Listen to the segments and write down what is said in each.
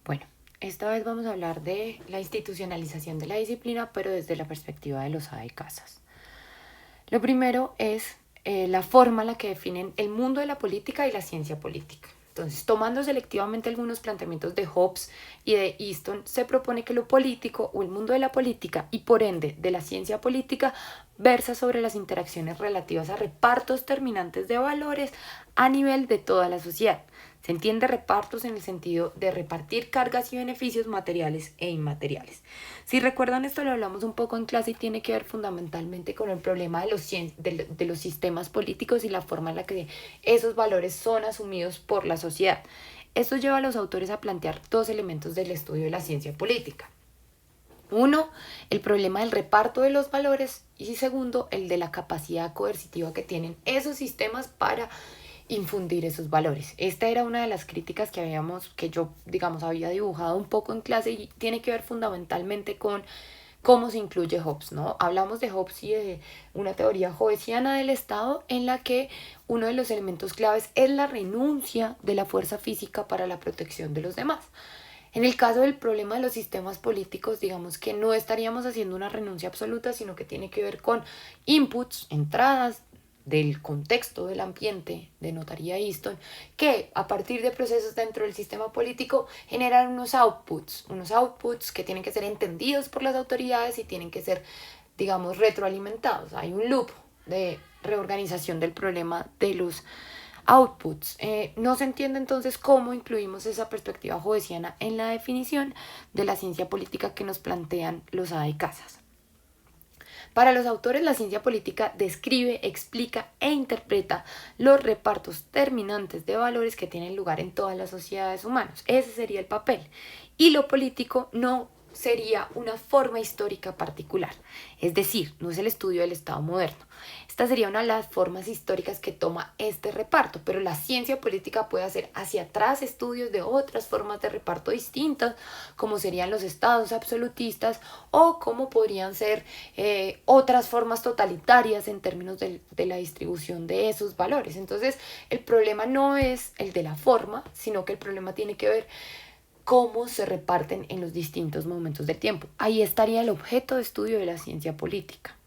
Bueno, esta vez vamos a hablar de la institucionalización de la disciplina, pero desde la perspectiva de los ama de casas. Lo primero es la forma en la que definen el mundo de la política y la ciencia política. Entonces, tomando selectivamente algunos planteamientos de Hobbes y de Easton, se propone que lo político o el mundo de la política y por ende de la ciencia política versa sobre las interacciones relativas a repartos terminantes de valores a nivel de toda la sociedad. Se entiende repartos en el sentido de repartir cargas y beneficios materiales e inmateriales. Si recuerdan, esto lo hablamos un poco en clase y tiene que ver fundamentalmente con el problema de los sistemas políticos y la forma en la que esos valores son asumidos por la sociedad. Esto lleva a los autores a plantear dos elementos del estudio de la ciencia política. Uno, el problema del reparto de los valores y segundo, el de la capacidad coercitiva que tienen esos sistemas para infundir esos valores. Esta era una de las críticas que yo, digamos, había dibujado un poco en clase y tiene que ver fundamentalmente con cómo se incluye Hobbes, ¿no? Hablamos de Hobbes y de una teoría hobbesiana del Estado en la que uno de los elementos claves es la renuncia de la fuerza física para la protección de los demás. En el caso del problema de los sistemas políticos, digamos que no estaríamos haciendo una renuncia absoluta, sino que tiene que ver con inputs, entradas del contexto del ambiente, denotaría Easton, que a partir de procesos dentro del sistema político generan unos outputs que tienen que ser entendidos por las autoridades y tienen que ser, digamos, retroalimentados. Hay un loop de reorganización del problema de los outputs. No se entiende entonces cómo incluimos esa perspectiva hobbesiana en la definición de la ciencia política que nos plantean los ama de casas. Para los autores, la ciencia política describe, explica e interpreta los repartos terminantes de valores que tienen lugar en todas las sociedades humanas. Ese sería el papel. Y lo político no sería una forma histórica particular, es decir, no es el estudio del Estado moderno. Esta sería una de las formas históricas que toma este reparto, pero la ciencia política puede hacer hacia atrás estudios de otras formas de reparto distintas, como serían los estados absolutistas o como podrían ser otras formas totalitarias en términos de la distribución de esos valores. Entonces, el problema no es el de la forma, sino que el problema tiene que ver cómo se reparten en los distintos momentos del tiempo. Ahí estaría el objeto de estudio de la ciencia política.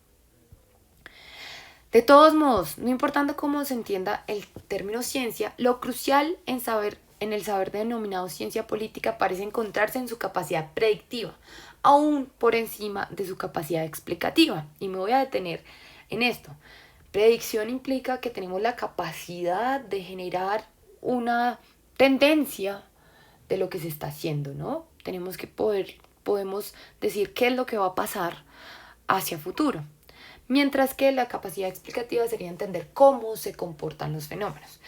De todos modos, no importando cómo se entienda el término ciencia, lo crucial en el saber denominado ciencia política parece encontrarse en su capacidad predictiva, aún por encima de su capacidad explicativa. Y me voy a detener en esto. Predicción implica que tenemos la capacidad de generar una tendencia de lo que se está haciendo, ¿no? Podemos decir qué es lo que va a pasar hacia futuro. Mientras que la capacidad explicativa sería entender cómo se comportan los fenómenos.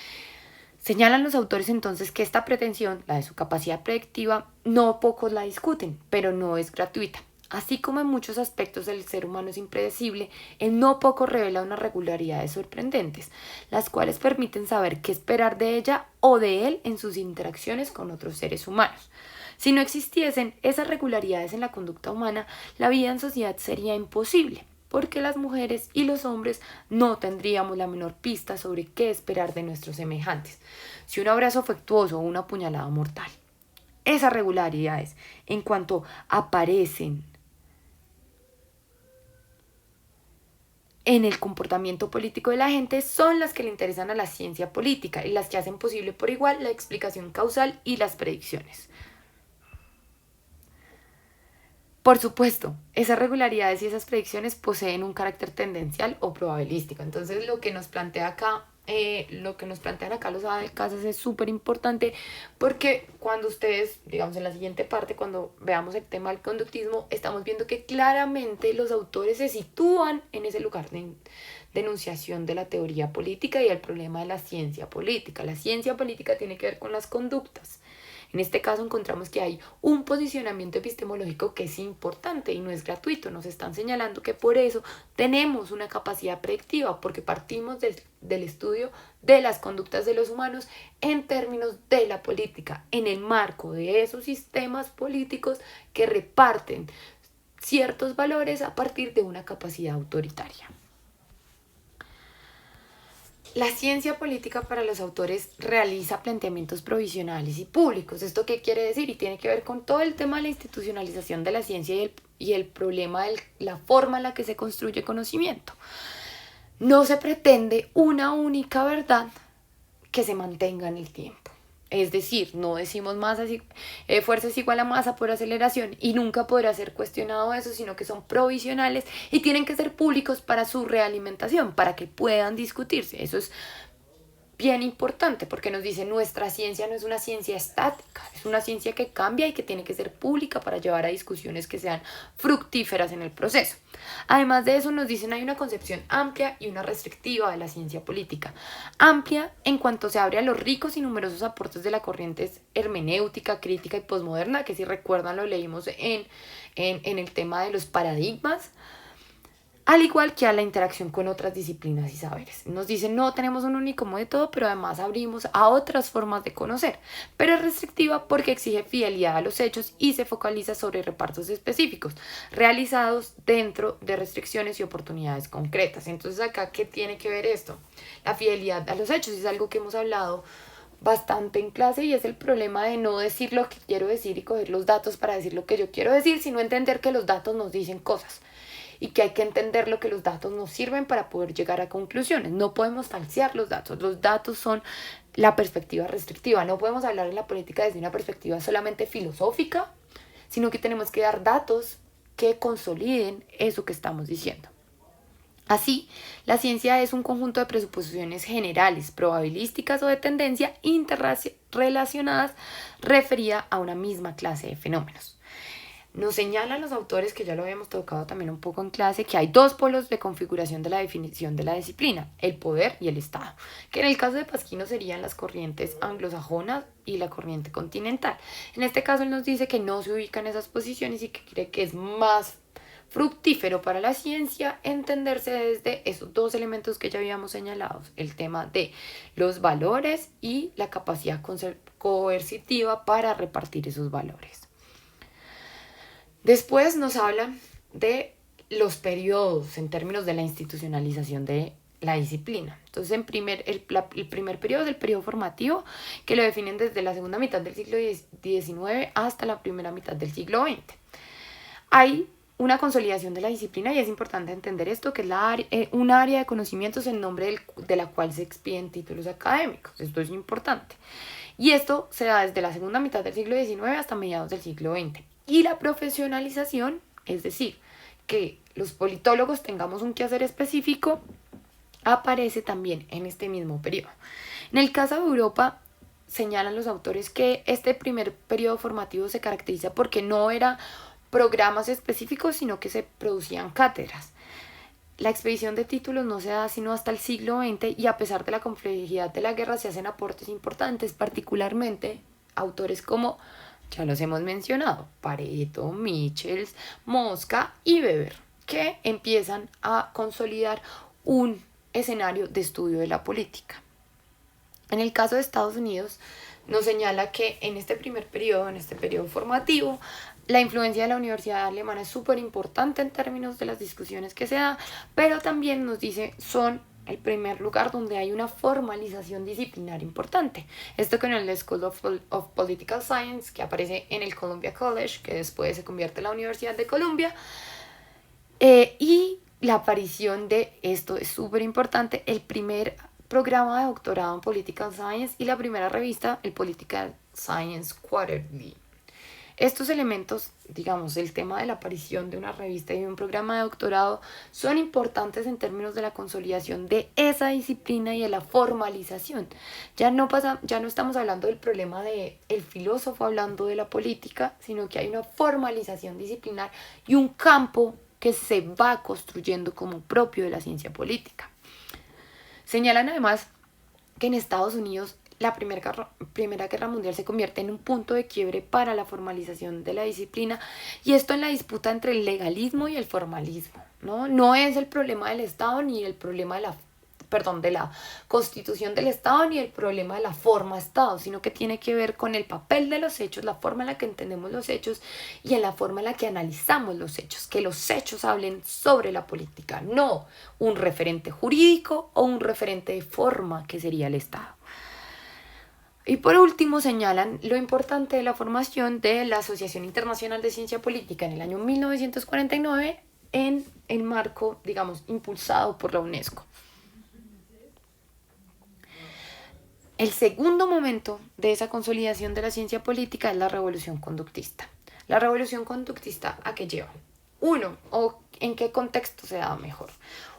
Señalan los autores entonces que esta pretensión, la de su capacidad predictiva, no pocos la discuten, pero no es gratuita. Así como en muchos aspectos el ser humano es impredecible, en no poco revela unas regularidades sorprendentes, las cuales permiten saber qué esperar de ella o de él en sus interacciones con otros seres humanos. Si no existiesen esas regularidades en la conducta humana, la vida en sociedad sería imposible, porque las mujeres y los hombres no tendríamos la menor pista sobre qué esperar de nuestros semejantes, si un abrazo afectuoso o una puñalada mortal. Esas regularidades, en cuanto aparecen en el comportamiento político de la gente, son las que le interesan a la ciencia política y las que hacen posible por igual la explicación causal y las predicciones. Por supuesto, esas regularidades y esas predicciones poseen un carácter tendencial o probabilístico. Entonces, lo que nos plantean acá los ama de casas es súper importante porque cuando ustedes, digamos en la siguiente parte, cuando veamos el tema del conductismo, estamos viendo que claramente los autores se sitúan en ese lugar de enunciación de la teoría política y el problema de la ciencia política. La ciencia política tiene que ver con las conductas. En este caso encontramos que hay un posicionamiento epistemológico que es importante y no es gratuito. Nos están señalando que por eso tenemos una capacidad predictiva, porque partimos del estudio de las conductas de los humanos en términos de la política, en el marco de esos sistemas políticos que reparten ciertos valores a partir de una capacidad autoritaria. La ciencia política para los autores realiza planteamientos provisionales y públicos. ¿Esto qué quiere decir? Y tiene que ver con todo el tema de la institucionalización de la ciencia y el problema de la forma en la que se construye conocimiento. No se pretende una única verdad que se mantenga en el tiempo. Es decir, no decimos fuerza es igual a masa por aceleración y nunca podrá ser cuestionado eso, sino que son provisionales y tienen que ser públicos para su realimentación, para que puedan discutirse. Eso es bien importante porque nos dice nuestra ciencia no es una ciencia estática, es una ciencia que cambia y que tiene que ser pública para llevar a discusiones que sean fructíferas en el proceso. Además de eso nos dicen hay una concepción amplia y una restrictiva de la ciencia política. Amplia en cuanto se abre a los ricos y numerosos aportes de la corriente hermenéutica, crítica y posmoderna, que si recuerdan lo leímos en el tema de los paradigmas, al igual que a la interacción con otras disciplinas y saberes. Nos dicen, no tenemos un único método, pero además abrimos a otras formas de conocer, pero es restrictiva porque exige fidelidad a los hechos y se focaliza sobre repartos específicos, realizados dentro de restricciones y oportunidades concretas. Entonces acá, ¿qué tiene que ver esto? La fidelidad a los hechos es algo que hemos hablado bastante en clase y es el problema de no decir lo que quiero decir y coger los datos para decir lo que yo quiero decir, sino entender que los datos nos dicen cosas y que hay que entender lo que los datos nos sirven para poder llegar a conclusiones. No podemos falsear los datos son la perspectiva restrictiva, no podemos hablar de la política desde una perspectiva solamente filosófica, sino que tenemos que dar datos que consoliden eso que estamos diciendo. Así, la ciencia es un conjunto de presuposiciones generales, probabilísticas o de tendencia interrelacionadas referida a una misma clase de fenómenos. Nos señalan los autores, que ya lo habíamos tocado también un poco en clase, que hay dos polos de configuración de la definición de la disciplina, el poder y el Estado, que en el caso de Pasquino serían las corrientes anglosajonas y la corriente continental. En este caso él nos dice que no se ubica en esas posiciones y que cree que es más fructífero para la ciencia entenderse desde esos dos elementos que ya habíamos señalado, el tema de los valores y la capacidad coercitiva para repartir esos valores. Después nos hablan de los periodos en términos de la institucionalización de la disciplina. Entonces, el primer periodo es el periodo formativo, que lo definen desde la segunda mitad del siglo XIX hasta la primera mitad del siglo XX. Hay una consolidación de la disciplina y es importante entender esto, que es un área de conocimientos en nombre de la cual se expiden títulos académicos. Esto es importante. Y esto se da desde la segunda mitad del siglo XIX hasta mediados del siglo XX. Y la profesionalización, es decir, que los politólogos tengamos un quehacer específico, aparece también en este mismo periodo. En el caso de Europa, señalan los autores que este primer periodo formativo se caracteriza porque no eran programas específicos, sino que se producían cátedras. La expedición de títulos no se da sino hasta el siglo XX y a pesar de la complejidad de la guerra se hacen aportes importantes, particularmente autores como, ya los hemos mencionado, Pareto, Michels, Mosca y Weber, que empiezan a consolidar un escenario de estudio de la política. En el caso de Estados Unidos, nos señala que en este primer periodo, en este periodo formativo, la influencia de la Universidad Alemana es súper importante en términos de las discusiones que se dan, pero también nos dice son el primer lugar donde hay una formalización disciplinar importante. Esto con el School of Political Science, que aparece en el Columbia College, que después se convierte en la Universidad de Columbia, y la aparición de, esto es súper importante, el primer programa de doctorado en Political Science y la primera revista, el Political Science Quarterly. Estos elementos, digamos, el tema de la aparición de una revista y de un programa de doctorado son importantes en términos de la consolidación de esa disciplina y de la formalización. Ya no estamos hablando del problema de el filósofo hablando de la política, sino que hay una formalización disciplinar y un campo que se va construyendo como propio de la ciencia política. Señalan además que en Estados Unidos la Primera Guerra Mundial se convierte en un punto de quiebre para la formalización de la disciplina y esto en la disputa entre el legalismo y el formalismo, ¿no? No es el problema del Estado ni el problema de la de la constitución del Estado ni el problema de la forma de Estado, sino que tiene que ver con el papel de los hechos, la forma en la que entendemos los hechos y en la forma en la que analizamos los hechos, que los hechos hablen sobre la política, no un referente jurídico o un referente de forma que sería el Estado. Y por último señalan lo importante de la formación de la Asociación Internacional de Ciencia Política en el año 1949 en el marco, digamos, impulsado por la UNESCO. El segundo momento de esa consolidación de la ciencia política es la revolución conductista. La revolución conductista, ¿a qué lleva? Uno, o en qué contexto se da mejor.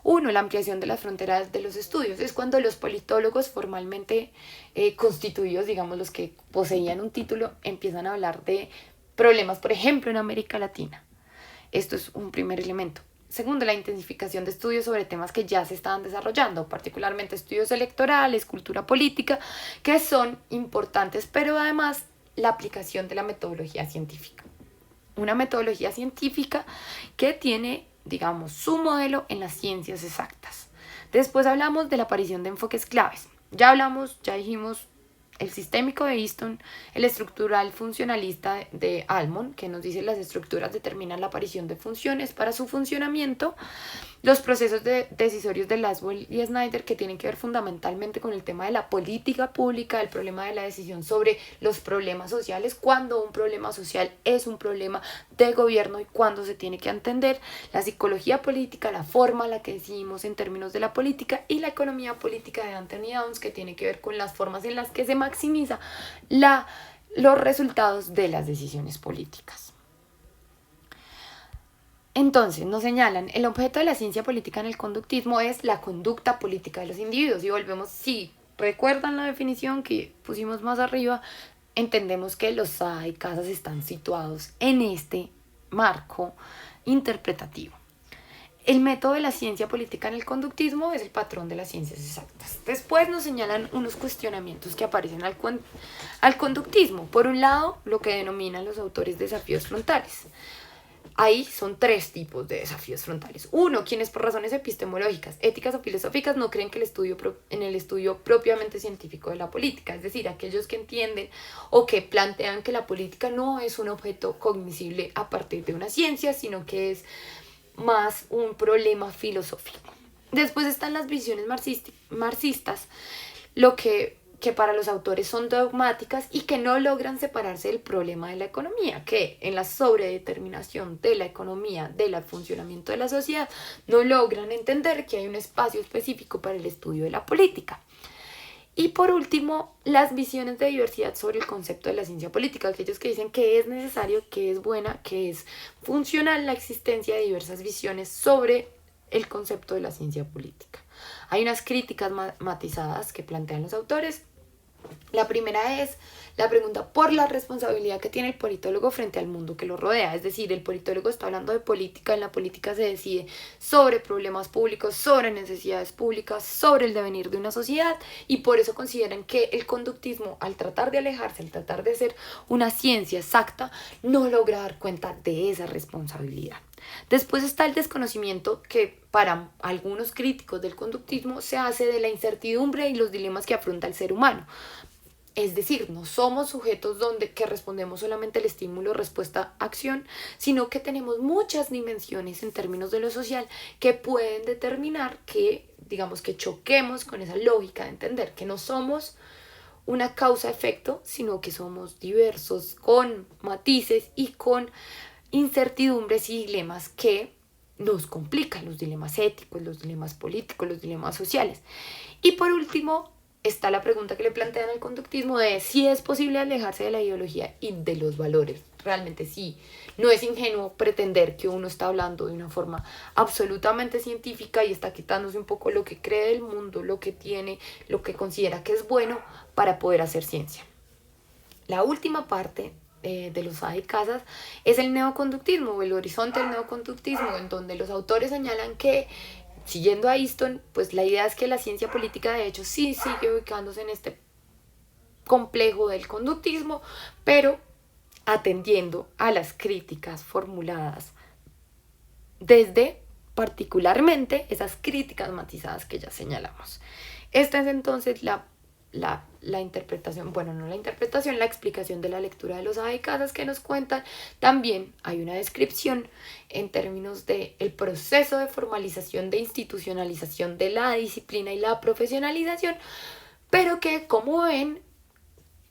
Uno, la ampliación de las fronteras de los estudios. Es cuando los politólogos formalmente constituidos, digamos los que poseían un título, empiezan a hablar de problemas, por ejemplo, en América Latina. Esto es un primer elemento. Segundo, la intensificación de estudios sobre temas que ya se estaban desarrollando, particularmente estudios electorales, cultura política, que son importantes, pero además la aplicación de la metodología científica. Una metodología científica que tiene, digamos, su modelo en las ciencias exactas. Después hablamos de la aparición de enfoques claves. Ya dijimos el sistémico de Easton, el estructural funcionalista de Almond, que nos dice las estructuras determinan la aparición de funciones para su funcionamiento, los procesos decisorios de Laswell y Snyder, que tienen que ver fundamentalmente con el tema de la política pública, el problema de la decisión sobre los problemas sociales, cuando un problema social es un problema de gobierno y cuándo se tiene que entender, la psicología política, la forma en la que decidimos en términos de la política, y la economía política de Anthony Downs, que tiene que ver con las formas en las que se maximiza los resultados de las decisiones políticas. Entonces, nos señalan, el objeto de la ciencia política en el conductismo es la conducta política de los individuos. Y volvemos, si recuerdan la definición que pusimos más arriba, entendemos que los Sada y Casas están situados en este marco interpretativo. El método de la ciencia política en el conductismo es el patrón de las ciencias exactas. Después nos señalan unos cuestionamientos que aparecen al conductismo. Por un lado, lo que denominan los autores desafíos frontales. Ahí son tres tipos de desafíos frontales. Uno, quienes por razones epistemológicas, éticas o filosóficas no creen que en el estudio propiamente científico de la política, es decir, aquellos que entienden o que plantean que la política no es un objeto cognoscible a partir de una ciencia, sino que es más un problema filosófico. Después están las visiones marxistas, lo que para los autores son dogmáticas y que no logran separarse del problema de la economía, que en la sobredeterminación de la economía, del funcionamiento de la sociedad, no logran entender que hay un espacio específico para el estudio de la política. Y por último, las visiones de diversidad sobre el concepto de la ciencia política, aquellos que dicen que es necesario, que es buena, que es funcional la existencia de diversas visiones sobre el concepto de la ciencia política. Hay unas críticas matizadas que plantean los autores. La primera es la pregunta por la responsabilidad que tiene el politólogo frente al mundo que lo rodea. Es decir, el politólogo está hablando de política, en la política se decide sobre problemas públicos, sobre necesidades públicas, sobre el devenir de una sociedad, y por eso consideran que el conductismo, al tratar de alejarse, al tratar de ser una ciencia exacta, no logra dar cuenta de esa responsabilidad. Después está el desconocimiento que para algunos críticos del conductismo se hace de la incertidumbre y los dilemas que afronta el ser humano. Es decir, no somos sujetos que respondemos solamente al estímulo, respuesta, acción, sino que tenemos muchas dimensiones en términos de lo social que pueden determinar que, digamos, que choquemos con esa lógica de entender que no somos una causa-efecto, sino que somos diversos, con matices y con incertidumbres y dilemas que nos complican, los dilemas éticos, los dilemas políticos, los dilemas sociales. Y por último, está la pregunta que le plantean al conductismo de si es posible alejarse de la ideología y de los valores. Realmente sí, no es ingenuo pretender que uno está hablando de una forma absolutamente científica y está quitándose un poco lo que cree del mundo, lo que tiene, lo que considera que es bueno para poder hacer ciencia. La última parte de los Sada y Casas es el neoconductismo o el horizonte del neoconductismo, en donde los autores señalan que, siguiendo a Easton, pues la idea es que la ciencia política de hecho sí sigue ubicándose en este complejo del conductismo, pero atendiendo a las críticas formuladas desde particularmente esas críticas matizadas que ya señalamos. Esta es entonces la interpretación, bueno, no la interpretación, la explicación de la lectura de los Aba y Casas, que nos cuentan. También hay una descripción en términos del proceso de formalización, de institucionalización de la disciplina y la profesionalización, pero que, como ven,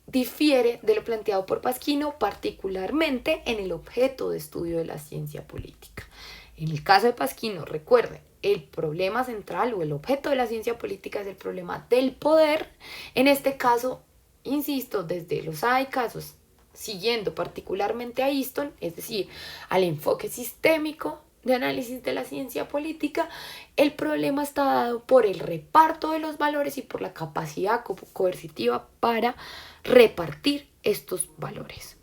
difiere de lo planteado por Pasquino, particularmente en el objeto de estudio de la ciencia política. En el caso de Pasquino, recuerden, el problema central o el objeto de la ciencia política es el problema del poder. En este caso, insisto, desde los Aba y Casas, siguiendo particularmente a Easton, es decir, al enfoque sistémico de análisis de la ciencia política, el problema está dado por el reparto de los valores y por la capacidad coercitiva para repartir estos valores.